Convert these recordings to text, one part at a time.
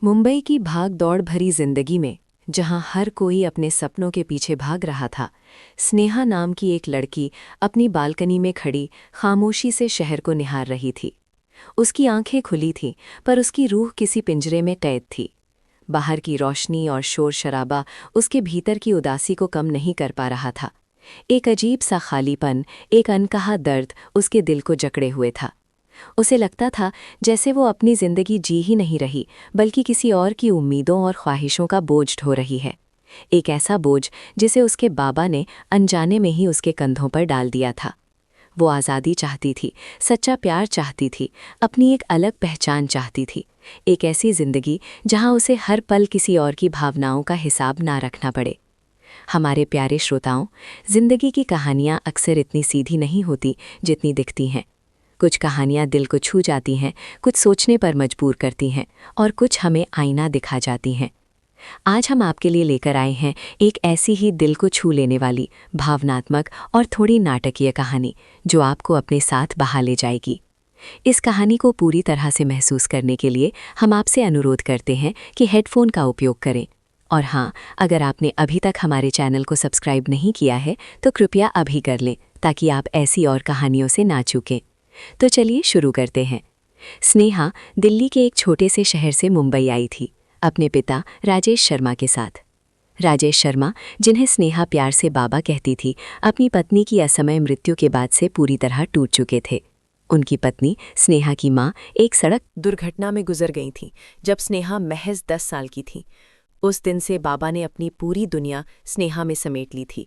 मुंबई की भाग दौड़ भरी जिंदगी में जहां हर कोई अपने सपनों के पीछे भाग रहा था, स्नेहा नाम की एक लड़की अपनी बालकनी में खड़ी खामोशी से शहर को निहार रही थी। उसकी आंखें खुली थीं, पर उसकी रूह किसी पिंजरे में कैद थी। बाहर की रोशनी और शोर शराबा उसके भीतर की उदासी को कम नहीं कर पा रहा था। एक अजीब सा खालीपन, एक अनकहा दर्द उसके दिल को जकड़े हुए था। उसे लगता था जैसे वो अपनी जिंदगी जी ही नहीं रही, बल्कि किसी और की उम्मीदों और ख्वाहिशों का बोझ ढो रही है। एक ऐसा बोझ जिसे उसके बाबा ने अनजाने में ही उसके कंधों पर डाल दिया था। वो आज़ादी चाहती थी, सच्चा प्यार चाहती थी, अपनी एक अलग पहचान चाहती थी। एक ऐसी जिंदगी जहां उसे हर पल किसी और की भावनाओं का हिसाब ना रखना पड़े। हमारे प्यारे श्रोताओं, जिंदगी की कहानियां अक्सर इतनी सीधी नहीं होती जितनी दिखती हैं। कुछ कहानियां दिल को छू जाती हैं, कुछ सोचने पर मजबूर करती हैं और कुछ हमें आईना दिखा जाती हैं। आज हम आपके लिए लेकर आए हैं एक ऐसी ही दिल को छू लेने वाली, भावनात्मक और थोड़ी नाटकीय कहानी जो आपको अपने साथ बहा ले जाएगी। इस कहानी को पूरी तरह से महसूस करने के लिए हम आपसे अनुरोध करते हैं कि हेडफोन का उपयोग करें। और हाँ, अगर आपने अभी तक हमारे चैनल को सब्सक्राइब नहीं किया है तो कृपया अभी कर लें, ताकि आप ऐसी और कहानियों से ना चूकें। तो चलिए शुरू करते हैं। स्नेहा दिल्ली के एक छोटे से शहर से मुंबई आई थी, अपने पिता राजेश शर्मा के साथ। राजेश शर्मा, जिन्हें स्नेहा प्यार से बाबा कहती थी, अपनी पत्नी की असमय मृत्यु के बाद से पूरी तरह टूट चुके थे। उनकी पत्नी स्नेहा की मां एक सड़क दुर्घटना में गुजर गई थी जब स्नेहा महज 10 साल की थी। उस दिन से बाबा ने अपनी पूरी दुनिया स्नेहा में समेट ली थी।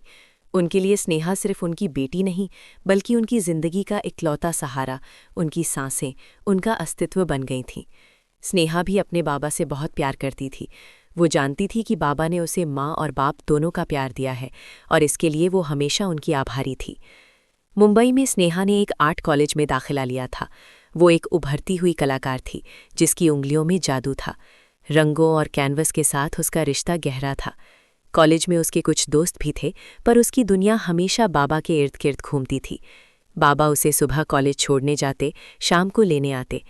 उनके लिए स्नेहा सिर्फ उनकी बेटी नहीं, बल्कि उनकी जिंदगी का इकलौता सहारा, उनकी सांसें, उनका अस्तित्व बन गई थीं। स्नेहा भी अपने बाबा से बहुत प्यार करती थी। वो जानती थी कि बाबा ने उसे माँ और बाप दोनों का प्यार दिया है और इसके लिए वो हमेशा उनकी आभारी थी। मुंबई में स्नेहा ने एक आर्ट कॉलेज में दाखिला लिया था। वो एक उभरती हुई कलाकार थी जिसकी उंगलियों में जादू था। रंगों और कैनवस के साथ उसका रिश्ता गहरा था। कॉलेज में उसके कुछ दोस्त भी थे, पर उसकी दुनिया हमेशा बाबा के इर्द गिर्द घूमती थी। बाबा उसे सुबह कॉलेज छोड़ने जाते, शाम को लेने आते।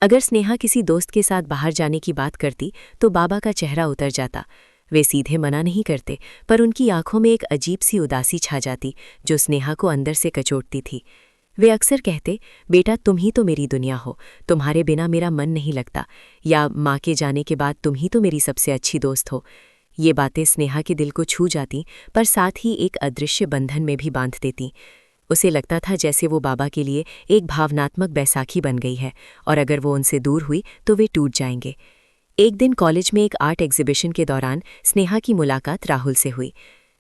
अगर स्नेहा किसी दोस्त के साथ बाहर जाने की बात करती तो बाबा का चेहरा उतर जाता। वे सीधे मना नहीं करते, पर उनकी आंखों में एक अजीब सी उदासी छा जाती जो स्नेहा को अंदर से कचोटती थी। वे अक्सर कहते, बेटा तुम ही तो मेरी दुनिया हो, तुम्हारे बिना मेरा मन नहीं लगता, या माँ के जाने के बाद तुम ही तो मेरी सबसे अच्छी दोस्त हो। ये बातें स्नेहा के दिल को छू जाती, पर साथ ही एक अदृश्य बंधन में भी बांध देती। उसे लगता था जैसे वो बाबा के लिए एक भावनात्मक बैसाखी बन गई है और अगर वो उनसे दूर हुई तो वे टूट जाएंगे। एक दिन कॉलेज में एक आर्ट एग्जीबिशन के दौरान स्नेहा की मुलाकात राहुल से हुई।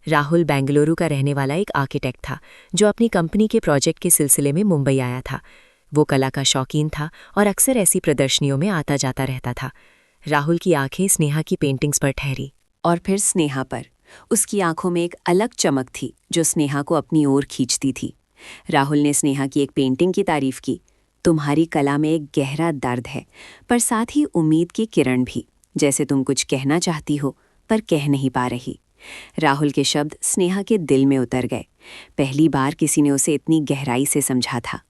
राहुल बेंगलुरु का रहने वाला एक आर्किटेक्ट था जो अपनी कंपनी के प्रोजेक्ट के सिलसिले में मुंबई आया था। वो कला का शौकीन था और अक्सर ऐसी प्रदर्शनियों में आता जाता रहता था। राहुल की आंखें स्नेहा की पेंटिंग्स पर ठहरी और फिर स्नेहा पर। उसकी आंखों में एक अलग चमक थी जो स्नेहा को अपनी ओर खींचती थी। राहुल ने स्नेहा की एक पेंटिंग की तारीफ की। तुम्हारी कला में एक गहरा दर्द है, पर साथ ही उम्मीद की किरण भी, जैसे तुम कुछ कहना चाहती हो पर कह नहीं पा रही। राहुल के शब्द स्नेहा के दिल में उतर गए। पहली बार किसी ने उसे इतनी गहराई से समझा था।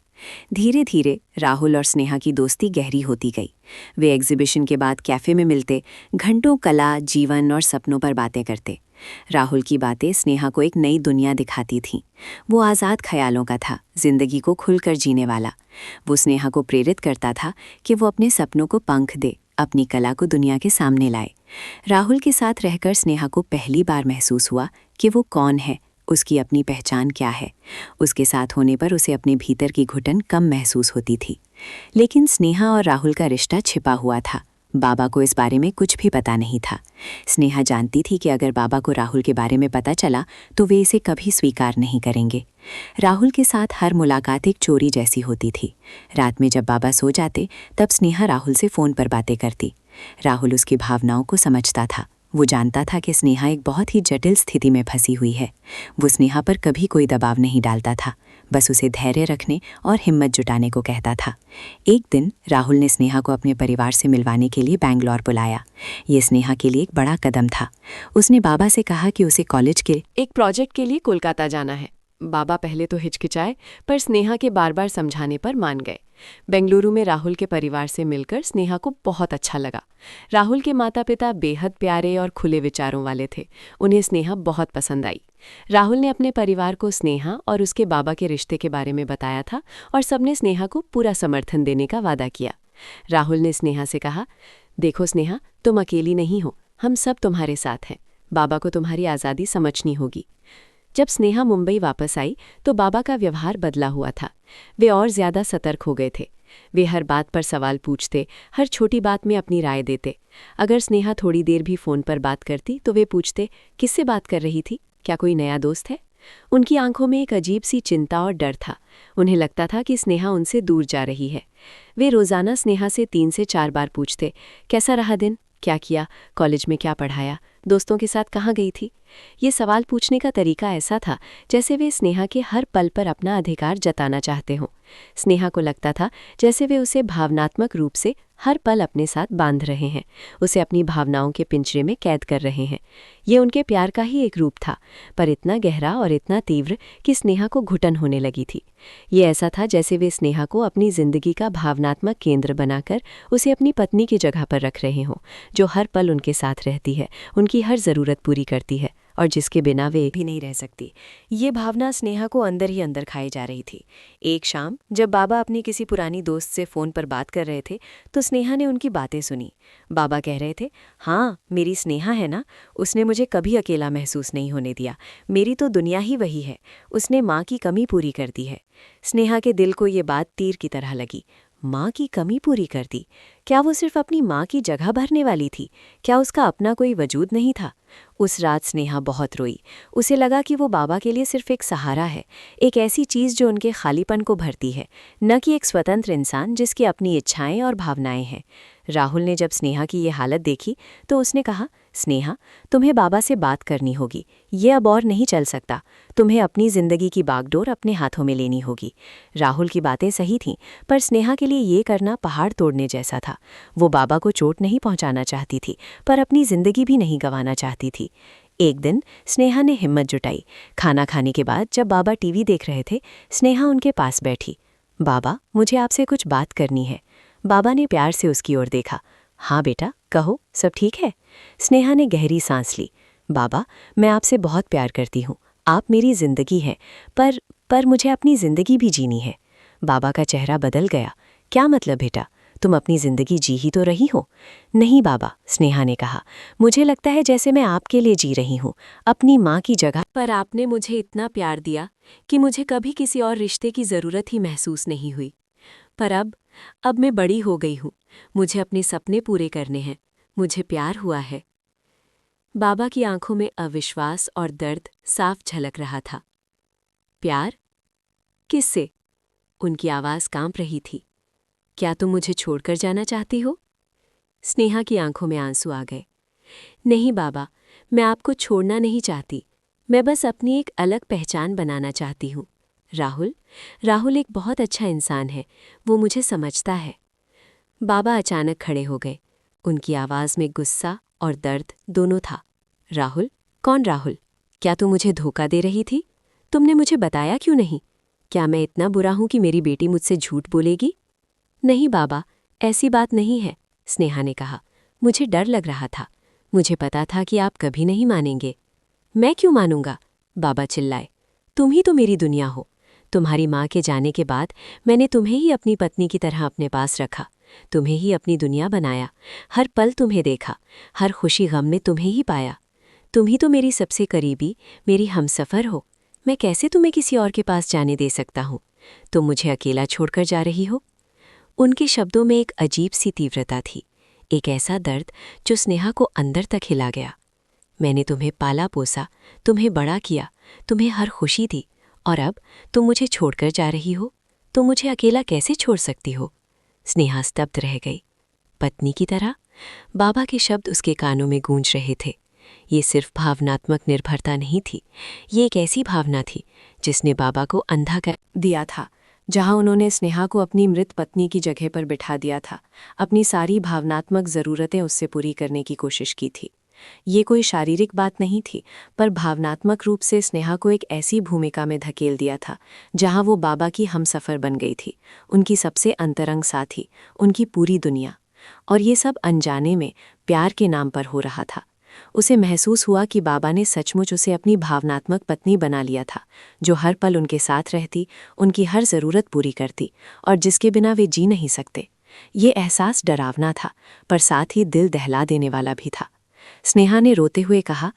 धीरे धीरे राहुल और स्नेहा की दोस्ती गहरी होती गई। वे एग्जीबिशन के बाद कैफ़े में मिलते, घंटों कला, जीवन और सपनों पर बातें करते। राहुल की बातें स्नेहा को एक नई दुनिया दिखाती थीं। वो आज़ाद ख्यालों का था, जिंदगी को खुलकर जीने वाला। वो स्नेहा को प्रेरित करता था कि वो अपने सपनों को पंख दे, अपनी कला को दुनिया के सामने लाए। राहुल के साथ रहकर स्नेहा को पहली बार महसूस हुआ कि वो कौन है, उसकी अपनी पहचान क्या है। उसके साथ होने पर उसे अपने भीतर की घुटन कम महसूस होती थी। लेकिन स्नेहा और राहुल का रिश्ता छिपा हुआ था। बाबा को इस बारे में कुछ भी पता नहीं था। स्नेहा जानती थी कि अगर बाबा को राहुल के बारे में पता चला तो वे इसे कभी स्वीकार नहीं करेंगे। राहुल के साथ हर मुलाकात एक चोरी जैसी होती थी। रात में जब बाबा सो जाते तब स्नेहा राहुल से फ़ोन पर बातें करती। राहुल उसकी भावनाओं को समझता था। वो जानता था कि स्नेहा एक बहुत ही जटिल स्थिति में फंसी हुई है। वो स्नेहा पर कभी कोई दबाव नहीं डालता था, बस उसे धैर्य रखने और हिम्मत जुटाने को कहता था। एक दिन राहुल ने स्नेहा को अपने परिवार से मिलवाने के लिए बैंगलोर बुलाया। ये स्नेहा के लिए एक बड़ा कदम था। उसने बाबा से कहा कि उसे कॉलेज के एक प्रोजेक्ट के लिए कोलकाता जाना है। बाबा पहले तो हिचकिचाए, पर स्नेहा के बार बार समझाने पर मान गए। बेंगलुरु में राहुल के परिवार से मिलकर स्नेहा को बहुत अच्छा लगा। राहुल के माता पिता बेहद प्यारे और खुले विचारों वाले थे। उन्हें स्नेहा बहुत पसंद आई। राहुल ने अपने परिवार को स्नेहा और उसके बाबा के रिश्ते के बारे में बताया था और सबने स्नेहा को पूरा समर्थन देने का वादा किया। राहुल ने स्नेहा से कहा, देखो स्नेहा, तुम अकेली नहीं हो, हम सब तुम्हारे साथ हैं। बाबा को तुम्हारी आज़ादी समझनी होगी। जब स्नेहा मुंबई वापस आई तो बाबा का व्यवहार बदला हुआ था। वे और ज़्यादा सतर्क हो गए थे। वे हर बात पर सवाल पूछते, हर छोटी बात में अपनी राय देते। अगर स्नेहा थोड़ी देर भी फ़ोन पर बात करती तो वे पूछते, किससे बात कर रही थी, क्या कोई नया दोस्त है? उनकी आंखों में एक अजीब सी चिंता और डर था। उन्हें लगता था कि स्नेहा उनसे दूर जा रही है। वे रोज़ाना स्नेहा से 3 से 4 बार पूछते, कैसा रहा दिन, क्या किया, कॉलेज में क्या पढ़ाया, दोस्तों के साथ कहाँ गई थी। ये सवाल पूछने का तरीका ऐसा था जैसे वे स्नेहा के हर पल पर अपना अधिकार जताना चाहते हों। स्नेहा को लगता था जैसे वे उसे भावनात्मक रूप से हर पल अपने साथ बांध रहे हैं, उसे अपनी भावनाओं के पिंजरे में कैद कर रहे हैं। ये उनके प्यार का ही एक रूप था, पर इतना गहरा और इतना तीव्र कि स्नेहा को घुटन होने लगी थी। ये ऐसा था जैसे वे स्नेहा को अपनी जिंदगी का भावनात्मक केंद्र बनाकर उसे अपनी पत्नी की जगह पर रख रहे हों, जो हर पल उनके साथ रहती है, उनकी हर ज़रूरत पूरी करती है और जिसके बिना वे भी नहीं रह सकती। ये भावना स्नेहा को अंदर ही अंदर खाई जा रही थी। एक शाम जब बाबा अपनी किसी पुरानी दोस्त से फ़ोन पर बात कर रहे थे तो स्नेहा ने उनकी बातें सुनी। बाबा कह रहे थे, हाँ, मेरी स्नेहा है ना, उसने मुझे कभी अकेला महसूस नहीं होने दिया। मेरी तो दुनिया ही वही है, उसने माँ की कमी पूरी कर दी है। स्नेहा के दिल को ये बात तीर की तरह लगी। माँ की कमी पूरी कर दी? क्या वो सिर्फ अपनी माँ की जगह भरने वाली थी? क्या उसका अपना कोई वजूद नहीं था? उस रात स्नेहा बहुत रोई। उसे लगा कि वो बाबा के लिए सिर्फ एक सहारा है, एक ऐसी चीज़ जो उनके खालीपन को भरती है, न कि एक स्वतंत्र इंसान जिसकी अपनी इच्छाएं और भावनाएं हैं। राहुल ने जब स्नेहा की ये हालत देखी तो उसने कहा, स्नेहा, तुम्हें बाबा से बात करनी होगी, ये अब और नहीं चल सकता। तुम्हें अपनी ज़िंदगी की बागडोर अपने हाथों में लेनी होगी। राहुल की बातें सही थीं, पर स्नेहा के लिए ये करना पहाड़ तोड़ने जैसा था। वो बाबा को चोट नहीं पहुंचाना चाहती थी, पर अपनी ज़िंदगी भी नहीं गंवाना चाहती थी। एक दिन स्नेहा ने हिम्मत जुटाई। खाना खाने के बाद जब बाबा टीवी देख रहे थे, स्नेहा उनके पास बैठी। बाबा, मुझे आपसे कुछ बात करनी है। बाबा ने प्यार से उसकी ओर देखा। हाँ बेटा, कहो, सब ठीक है? स्नेहा ने गहरी सांस ली। बाबा, मैं आपसे बहुत प्यार करती हूँ, आप मेरी ज़िंदगी हैं, पर मुझे अपनी ज़िंदगी भी जीनी है। बाबा का चेहरा बदल गया। क्या मतलब बेटा, तुम अपनी ज़िंदगी जी ही तो रही हो। नहीं बाबा, स्नेहा ने कहा, मुझे लगता है जैसे मैं आपके लिए जी रही हूँ, अपनी माँ की जगह। पर आपने मुझे इतना प्यार दिया कि मुझे कभी किसी और रिश्ते की ज़रूरत ही महसूस नहीं हुई। पर अब मैं बड़ी हो गई हूँ, मुझे अपने सपने पूरे करने हैं, मुझे प्यार हुआ है। बाबा की आंखों में अविश्वास और दर्द साफ झलक रहा था। प्यार? किससे? उनकी आवाज़ कांप रही थी। क्या तुम मुझे छोड़कर जाना चाहती हो? स्नेहा की आंखों में आंसू आ गए। नहीं बाबा, मैं आपको छोड़ना नहीं चाहती, मैं बस अपनी एक अलग पहचान बनाना चाहती हूँ। राहुल एक बहुत अच्छा इंसान है, वो मुझे समझता है। बाबा अचानक खड़े हो गए। उनकी आवाज़ में गुस्सा और दर्द दोनों था। राहुल? कौन राहुल? क्या तू मुझे धोखा दे रही थी? तुमने मुझे बताया क्यों नहीं? क्या मैं इतना बुरा हूं कि मेरी बेटी मुझसे झूठ बोलेगी? नहीं बाबा, ऐसी बात नहीं है, स्नेहा ने कहा। मुझे डर लग रहा था, मुझे पता था कि आप कभी नहीं मानेंगे। मैं क्यों मानूंगा? बाबा चिल्लाए। तुम ही तो मेरी दुनिया हो। तुम्हारी माँ के जाने के बाद मैंने तुम्हें ही अपनी पत्नी की तरह अपने पास रखा, तुम्हें ही अपनी दुनिया बनाया, हर पल तुम्हें देखा, हर खुशी गम में तुम्हें ही पाया। तुम ही तो मेरी सबसे करीबी, मेरी हमसफ़र हो। मैं कैसे तुम्हें किसी और के पास जाने दे सकता हूँ? तुम मुझे अकेला छोड़कर जा रही हो। उनके शब्दों में एक अजीब सी तीव्रता थी, एक ऐसा दर्द जो स्नेहा को अंदर तक हिला गया। मैंने तुम्हें पाला पोसा, तुम्हें बड़ा किया, तुम्हें हर खुशी दी, और अब तुम मुझे छोड़कर जा रही हो। तुम मुझे अकेला कैसे छोड़ सकती हो? स्नेहा स्तब्ध रह गई। पत्नी की तरह? बाबा के शब्द उसके कानों में गूंज रहे थे। ये सिर्फ भावनात्मक निर्भरता नहीं थी, ये एक ऐसी भावना थी जिसने बाबा को अंधा कर दिया था। जहां उन्होंने स्नेहा को अपनी मृत पत्नी की जगह पर बिठा दिया था, अपनी सारी भावनात्मक ज़रूरतें उससे पूरी करने की कोशिश की थी। ये कोई शारीरिक बात नहीं थी, पर भावनात्मक रूप से स्नेहा को एक ऐसी भूमिका में धकेल दिया था जहां वो बाबा की हमसफ़र बन गई थी, उनकी सबसे अंतरंग साथी, उनकी पूरी दुनिया। और ये सब अनजाने में प्यार के नाम पर हो रहा था। उसे महसूस हुआ कि बाबा ने सचमुच उसे अपनी भावनात्मक पत्नी बना लिया था, जो हर पल उनके साथ रहती, उनकी हर ज़रूरत पूरी करती और जिसके बिना वे जी नहीं सकते। ये एहसास डरावना था, पर साथ ही दिल दहला देने वाला भी था। स्नेहा ने रोते हुए कहा,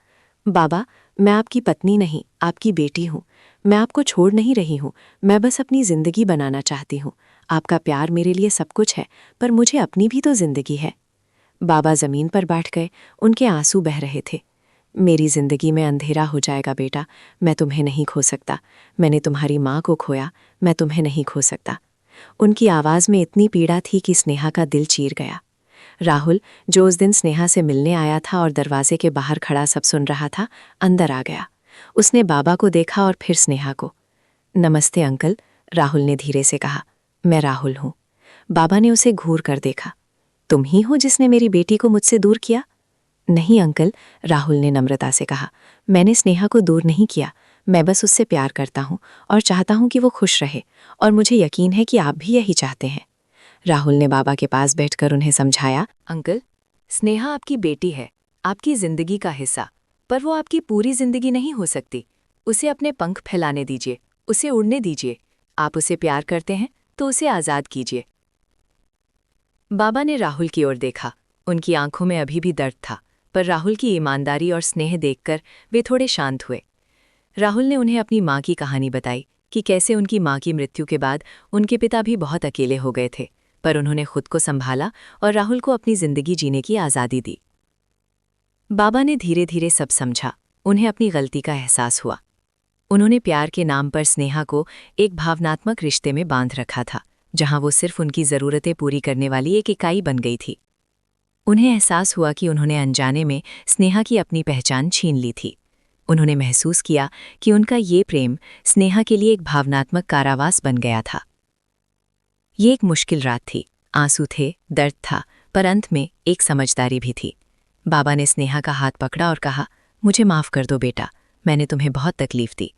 बाबा, मैं आपकी पत्नी नहीं, आपकी बेटी हूँ। मैं आपको छोड़ नहीं रही हूँ, मैं बस अपनी ज़िंदगी बनाना चाहती हूँ। आपका प्यार मेरे लिए सब कुछ है, पर मुझे अपनी भी तो ज़िंदगी है। बाबा ज़मीन पर बैठ गए, उनके आंसू बह रहे थे। मेरी ज़िंदगी में अंधेरा हो जाएगा बेटा, मैं तुम्हें नहीं खो सकता। मैंने तुम्हारी माँ को खोया, मैं तुम्हें नहीं खो सकता। उनकी आवाज़ में इतनी पीड़ा थी कि स्नेहा का दिल चीर गया। राहुल, जो उस दिन स्नेहा से मिलने आया था और दरवाजे के बाहर खड़ा सब सुन रहा था, अंदर आ गया। उसने बाबा को देखा और फिर स्नेहा को। नमस्ते अंकल, राहुल ने धीरे से कहा। मैं राहुल हूँ। बाबा ने उसे घूर कर देखा। तुम ही हो जिसने मेरी बेटी को मुझसे दूर किया? नहीं अंकल, राहुल ने नम्रता से कहा। मैंने स्नेहा को दूर नहीं किया, मैं बस उससे प्यार करता हूँ और चाहता हूँ कि वो खुश रहे, और मुझे यकीन है कि आप भी यही चाहते हैं। राहुल ने बाबा के पास बैठकर उन्हें समझाया, अंकल, स्नेहा आपकी बेटी है, आपकी जिंदगी का हिस्सा, पर वो आपकी पूरी जिंदगी नहीं हो सकती। उसे अपने पंख फैलाने दीजिए, उसे उड़ने दीजिए। आप उसे प्यार करते हैं तो उसे आज़ाद कीजिए। बाबा ने राहुल की ओर देखा। उनकी आंखों में अभी भी दर्द था, पर राहुल की ईमानदारी और स्नेह देखकर वे थोड़े शांत हुए। राहुल ने उन्हें अपनी माँ की कहानी बताई कि कैसे उनकी माँ की मृत्यु के बाद उनके पिता भी बहुत अकेले हो गए थे, पर उन्होंने खुद को संभाला और राहुल को अपनी जिंदगी जीने की आज़ादी दी। बाबा ने धीरे धीरे सब समझा। उन्हें अपनी गलती का एहसास हुआ। उन्होंने प्यार के नाम पर स्नेहा को एक भावनात्मक रिश्ते में बांध रखा था, जहां वो सिर्फ उनकी ज़रूरतें पूरी करने वाली एक इकाई बन गई थी। उन्हें एहसास हुआ कि उन्होंने अनजाने में स्नेहा की अपनी पहचान छीन ली थी। उन्होंने महसूस किया कि उनका ये प्रेम स्नेहा के लिए एक भावनात्मक कारावास बन गया था। ये एक मुश्किल रात थी, आंसू थे, दर्द था, पर अंत में एक समझदारी भी थी। बाबा ने स्नेहा का हाथ पकड़ा और कहा, मुझे माफ़ कर दो बेटा, मैंने तुम्हें बहुत तकलीफ दी।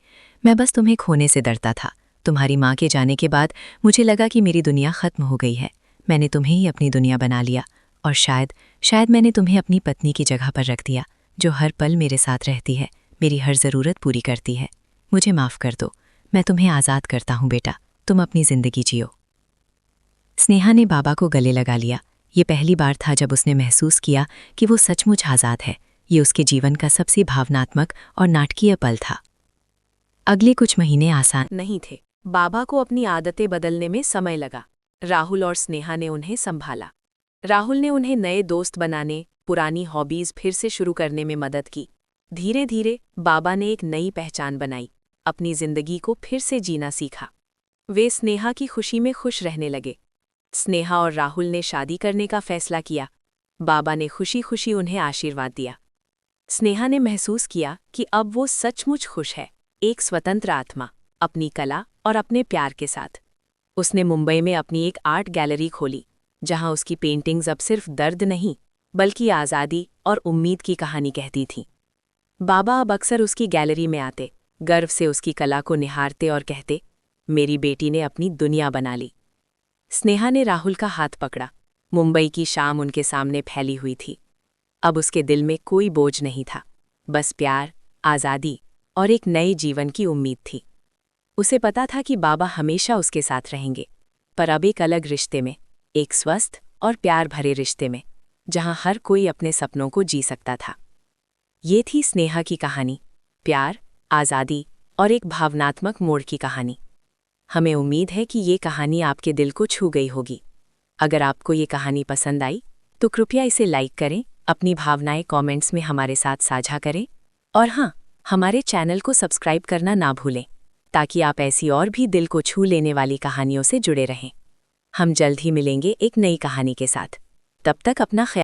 मैं बस तुम्हें खोने से डरता था। तुम्हारी माँ के जाने के बाद मुझे लगा कि मेरी दुनिया ख़त्म हो गई है। मैंने तुम्हें ही अपनी दुनिया बना लिया, और शायद मैंने तुम्हें अपनी पत्नी की जगह पर रख दिया, जो हर पल मेरे साथ रहती है, मेरी हर ज़रूरत पूरी करती है। मुझे माफ़ कर दो, मैं तुम्हें आज़ाद करता हूँ बेटा, तुम अपनी ज़िंदगी जियो। स्नेहा ने बाबा को गले लगा लिया। ये पहली बार था जब उसने महसूस किया कि वो सचमुच आज़ाद है। ये उसके जीवन का सबसे भावनात्मक और नाटकीय पल था। अगले कुछ महीने आसान नहीं थे। बाबा को अपनी आदतें बदलने में समय लगा। राहुल और स्नेहा ने उन्हें संभाला। राहुल ने उन्हें नए दोस्त बनाने, पुरानी हॉबीज़ फिर से शुरू करने में मदद की। धीरे धीरे बाबा ने एक नई पहचान बनाई, अपनी जिंदगी को फिर से जीना सीखा। वे स्नेहा की खुशी में खुश रहने लगे। स्नेहा और राहुल ने शादी करने का फैसला किया। बाबा ने खुशी खुशी उन्हें आशीर्वाद दिया। स्नेहा ने महसूस किया कि अब वो सचमुच खुश है, एक स्वतंत्र आत्मा, अपनी कला और अपने प्यार के साथ। उसने मुंबई में अपनी एक आर्ट गैलरी खोली, जहां उसकी पेंटिंग्स अब सिर्फ दर्द नहीं, बल्कि आज़ादी और उम्मीद की कहानी कहती थीं। बाबा अब अक्सर उसकी गैलरी में आते, गर्व से उसकी कला को निहारते और कहते, मेरी बेटी ने अपनी दुनिया बना ली। स्नेहा ने राहुल का हाथ पकड़ा। मुंबई की शाम उनके सामने फैली हुई थी। अब उसके दिल में कोई बोझ नहीं था, बस प्यार, आज़ादी और एक नए जीवन की उम्मीद थी। उसे पता था कि बाबा हमेशा उसके साथ रहेंगे, पर अब एक अलग रिश्ते में, एक स्वस्थ और प्यार भरे रिश्ते में, जहां हर कोई अपने सपनों को जी सकता था। ये थी स्नेहा की कहानी, प्यार, आज़ादी और एक भावनात्मक मोड़ की कहानी। हमें उम्मीद है कि ये कहानी आपके दिल को छू गई होगी। अगर आपको ये कहानी पसंद आई तो कृपया इसे लाइक करें, अपनी भावनाएं कमेंट्स में हमारे साथ साझा करें, और हाँ, हमारे चैनल को सब्सक्राइब करना ना भूलें, ताकि आप ऐसी और भी दिल को छू लेने वाली कहानियों से जुड़े रहें। हम जल्द ही मिलेंगे एक नई कहानी के साथ। तब तक अपना ख्याल